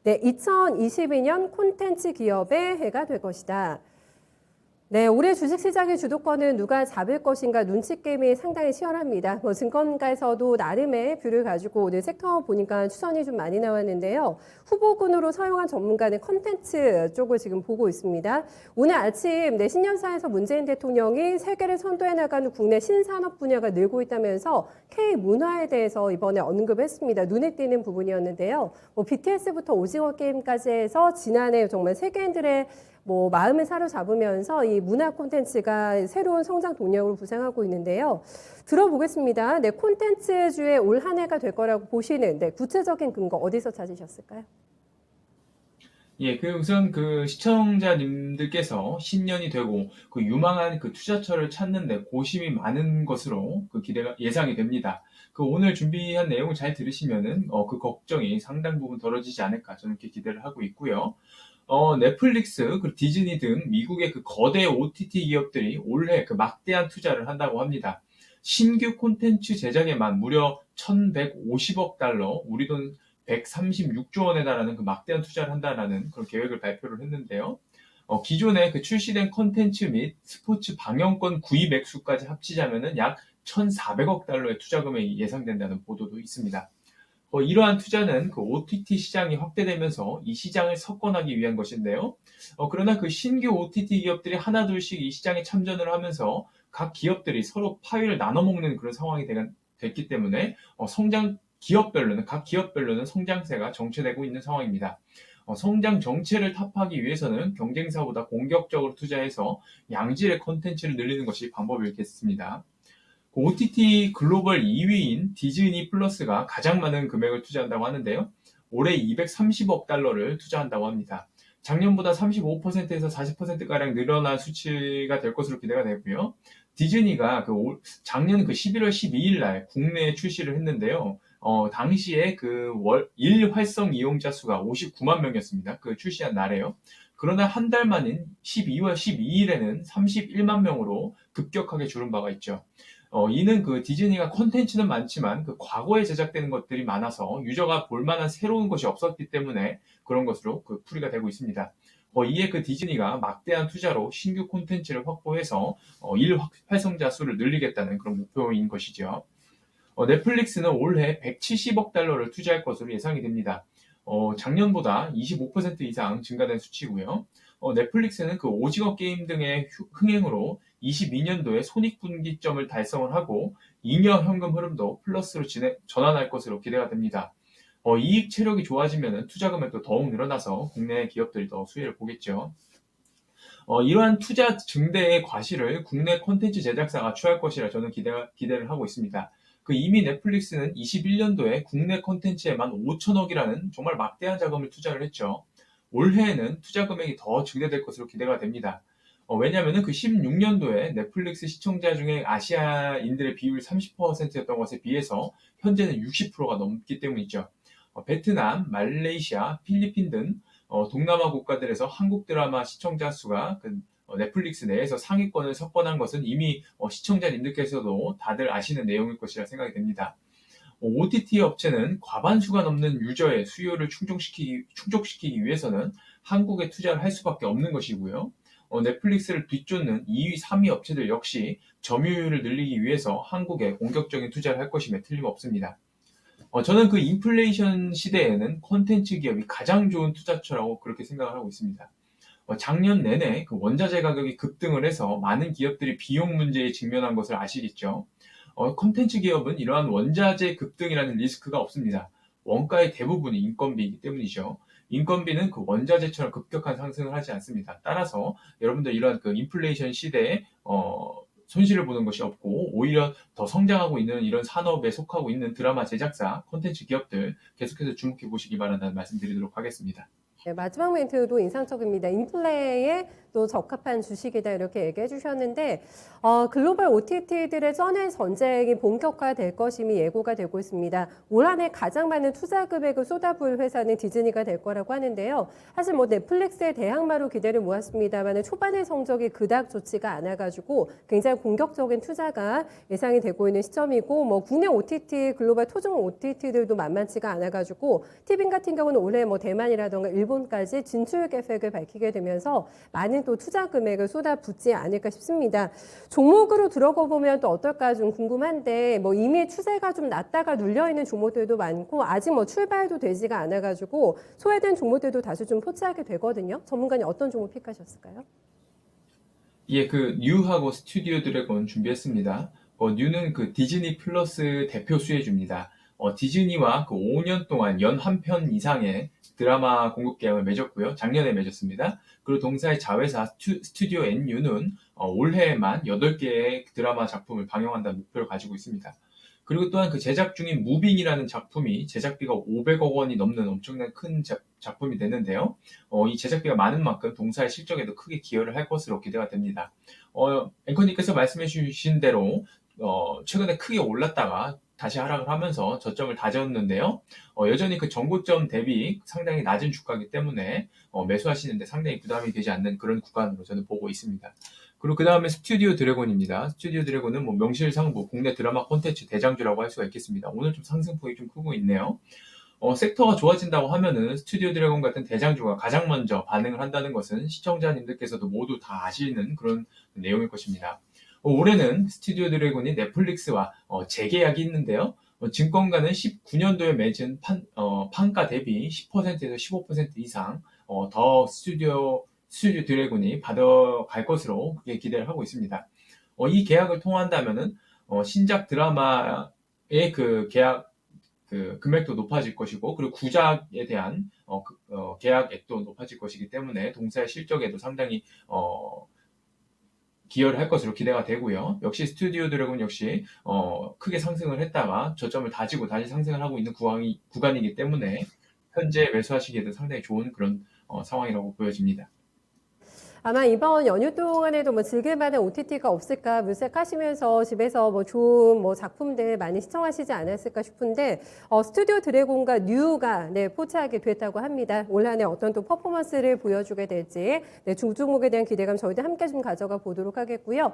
네, 2022년 콘텐츠 기업의 해가 될 것이다. 네, 올해 주식시장의 주도권은 누가 잡을 것인가 눈치 게임이 상당히 치열합니다. 증권가에서도 나름의 뷰를 가지고 오늘 섹터 보니까 추천이 좀 많이 나왔는데요. 후보군으로 서용한 전문가는 컨텐츠 쪽을 지금 보고 있습니다. 오늘 아침 신년사에서 문재인 대통령이 세계를 선도해 나가는 국내 신산업 분야가 늘고 있다면서 K문화에 대해서 이번에 언급했습니다. 눈에 띄는 부분이었는데요. BTS부터 오징어 게임까지 해서 지난해 정말 세계인들의 마음을 사로잡으면서 이 문화 콘텐츠가 새로운 성장 동력으로 부상하고 있는데요. 들어보겠습니다. 네, 콘텐츠주의 올 한 해가 될 거라고 보시는 구체적인 근거 어디서 찾으셨을까요? 예, 우선 시청자님들께서 신년이 되고 유망한 투자처를 찾는데 고심이 많은 것으로 기대가 예상이 됩니다. 오늘 준비한 내용을 잘 들으시면은 걱정이 상당 부분 덜어지지 않을까 저는 이렇게 기대를 하고 있고요. 넷플릭스, 디즈니 등 미국의 거대 OTT 기업들이 올해 막대한 투자를 한다고 합니다. 신규 콘텐츠 제작에만 무려 1,150억 달러, 우리 돈 136조 원에 달하는 막대한 투자를 한다라는 그런 계획을 발표를 했는데요. 기존에 출시된 콘텐츠 및 스포츠 방영권 구입 액수까지 합치자면은 약 1,400억 달러의 투자 금액이 예상된다는 보도도 있습니다. 이러한 투자는 OTT 시장이 확대되면서 이 시장을 석권하기 위한 것인데요. 그러나 신규 OTT 기업들이 하나둘씩 이 시장에 참전을 하면서 각 기업들이 서로 파회를 나눠먹는 그런 상황이 됐기 때문에 각 기업별로는 성장세가 정체되고 있는 상황입니다. 성장 정체를 탑하기 위해서는 경쟁사보다 공격적으로 투자해서 양질의 콘텐츠를 늘리는 것이 방법이겠습니다. OTT 글로벌 2위인 디즈니 플러스가 가장 많은 금액을 투자한다고 하는데요. 올해 230억 달러를 투자한다고 합니다. 작년보다 35%에서 40%가량 늘어난 수치가 될 것으로 기대가 되고요. 디즈니가 작년 11월 12일 날 국내에 출시를 했는데요. 당시에 일 활성 이용자 수가 59만 명이었습니다. 출시한 날에요. 그러나 한 달 만인 12월 12일에는 31만 명으로 급격하게 줄은 바가 있죠. 이는 디즈니가 콘텐츠는 많지만 과거에 제작되는 것들이 많아서 유저가 볼만한 새로운 것이 없었기 때문에 그런 것으로 풀이가 되고 있습니다. 이에 디즈니가 막대한 투자로 신규 콘텐츠를 확보해서 일 활성자 수를 늘리겠다는 그런 목표인 것이죠. 넷플릭스는 올해 170억 달러를 투자할 것으로 예상이 됩니다. 작년보다 25% 이상 증가된 수치고요. 넷플릭스는 오징어 게임 등의 흥행으로 22년도에 손익분기점을 달성을 하고 잉여 현금 흐름도 플러스로 전환할 것으로 기대가 됩니다. 이익 체력이 좋아지면 투자 금액도 더욱 늘어나서 국내 기업들이 더 수혜를 보겠죠. 이러한 투자 증대의 과실을 국내 콘텐츠 제작사가 취할 것이라 저는 기대를 하고 있습니다. 이미 넷플릭스는 21년도에 국내 콘텐츠에만 5천억이라는 정말 막대한 자금을 투자를 했죠. 올해에는 투자 금액이 더 증대될 것으로 기대가 됩니다. 왜냐하면 16년도에 넷플릭스 시청자 중에 아시아인들의 비율이 30%였던 것에 비해서 현재는 60%가 넘기 때문이죠. 베트남, 말레이시아, 필리핀 등 동남아 국가들에서 한국 드라마 시청자 수가 넷플릭스 내에서 상위권을 석권한 것은 이미 시청자님들께서도 다들 아시는 내용일 것이라 생각이 됩니다. OTT 업체는 과반수가 넘는 유저의 수요를 충족시키기 위해서는 한국에 투자를 할 수밖에 없는 것이고요. 넷플릭스를 뒤쫓는 2위, 3위 업체들 역시 점유율을 늘리기 위해서 한국에 공격적인 투자를 할 것임에 틀림없습니다. 저는 인플레이션 시대에는 콘텐츠 기업이 가장 좋은 투자처라고 그렇게 생각을 하고 있습니다. 작년 내내 원자재 가격이 급등을 해서 많은 기업들이 비용 문제에 직면한 것을 아시겠죠. 콘텐츠 기업은 이러한 원자재 급등이라는 리스크가 없습니다. 원가의 대부분이 인건비이기 때문이죠. 인건비는 원자재처럼 급격한 상승을 하지 않습니다. 따라서 여러분들 이러한 인플레이션 시대에 손실을 보는 것이 없고 오히려 더 성장하고 있는 이런 산업에 속하고 있는 드라마 제작사, 콘텐츠 기업들 계속해서 주목해 보시기 바란다는 말씀 드리도록 하겠습니다. 네, 마지막 멘트도 인상적입니다. 인플레에 또 적합한 주식이다 이렇게 얘기해 주셨는데 글로벌 OTT들의 쩌는 전쟁이 본격화될 것임이 예고가 되고 있습니다. 올 한 해 가장 많은 투자 금액을 쏟아부을 회사는 디즈니가 될 거라고 하는데요. 사실 뭐 넷플릭스의 대항마로 기대를 모았습니다만 초반의 성적이 그닥 좋지가 않아가지고 굉장히 공격적인 투자가 예상이 되고 있는 시점이고 뭐 국내 OTT 글로벌 토종 OTT들도 만만치가 않아가지고 티빙 같은 경우는 올해 뭐 대만이라던가 일본까지 진출 계획을 밝히게 되면서 많은 또 투자 금액을 쏟아붓지 않을까 싶습니다. 종목으로 들어가 보면 또 어떨까 좀 궁금한데 뭐 이미 추세가 좀 낮다가 눌려 있는 종목들도 많고 아직 뭐 출발도 되지가 않아가지고 소외된 종목들도 다시 좀 포착하게 되거든요. 전문가님 어떤 종목 픽하셨을까요? 예, 그 뉴하고 스튜디오 드래곤 준비했습니다. 뉴는 그 디즈니 플러스 대표 수혜주입니다. 디즈니와 그 5년 동안 연 한 편 이상의 드라마 공급 계약을 맺었고요. 작년에 맺었습니다. 그리고 동사의 자회사 스튜디오 NU는 올해에만 8개의 드라마 작품을 방영한다는 목표를 가지고 있습니다. 그리고 또한 그 제작 중인 무빙이라는 작품이 제작비가 500억 원이 넘는 엄청난 큰 작품이 되는데요. 이 제작비가 많은 만큼 동사의 실적에도 크게 기여를 할 것으로 기대가 됩니다. 앵커님께서 말씀해 주신 대로 최근에 크게 올랐다가 다시 하락을 하면서 저점을 다졌는데요. 여전히 그 전고점 대비 상당히 낮은 주가이기 때문에 매수하시는데 상당히 부담이 되지 않는 그런 구간으로 저는 보고 있습니다. 그리고 그 다음에 스튜디오 드래곤입니다. 스튜디오 드래곤은 뭐 명실상부 국내 드라마 콘텐츠 대장주라고 할 수가 있겠습니다. 오늘 좀 상승폭이 좀 크고 있네요. 섹터가 좋아진다고 하면은 스튜디오 드래곤 같은 대장주가 가장 먼저 반응을 한다는 것은 시청자님들께서도 모두 다 아시는 그런 내용일 것입니다. 올해는 스튜디오 드래곤이 넷플릭스와 재계약이 있는데요. 증권가는 19년도에 맺은 판가 대비 10%에서 15% 이상 더 스튜디오 드래곤이 받아갈 것으로 그렇게 기대를 하고 있습니다. 이 계약을 통한다면은 신작 드라마의 그 계약 그 금액도 높아질 것이고 그리고 구작에 대한 계약액도 높아질 것이기 때문에 동사의 실적에도 상당히 기여를 할 것으로 기대가 되고요. 역시 스튜디오 드래곤 역시 크게 상승을 했다가 저점을 다지고 다시 상승을 하고 있는 구간이기 때문에 현재 매수하시기에도 상당히 좋은 그런 상황이라고 보여집니다. 아마 이번 연휴 동안에도 뭐 즐길 만한 OTT가 없을까 물색하시면서 집에서 뭐 좋은 뭐 작품들 많이 시청하시지 않았을까 싶은데 스튜디오 드래곤과 뉴가 네, 포착하게 됐다고 합니다. 올 한 해 어떤 또 퍼포먼스를 보여주게 될지 네, 중 종목에 대한 기대감 저희도 함께 좀 가져가 보도록 하겠고요.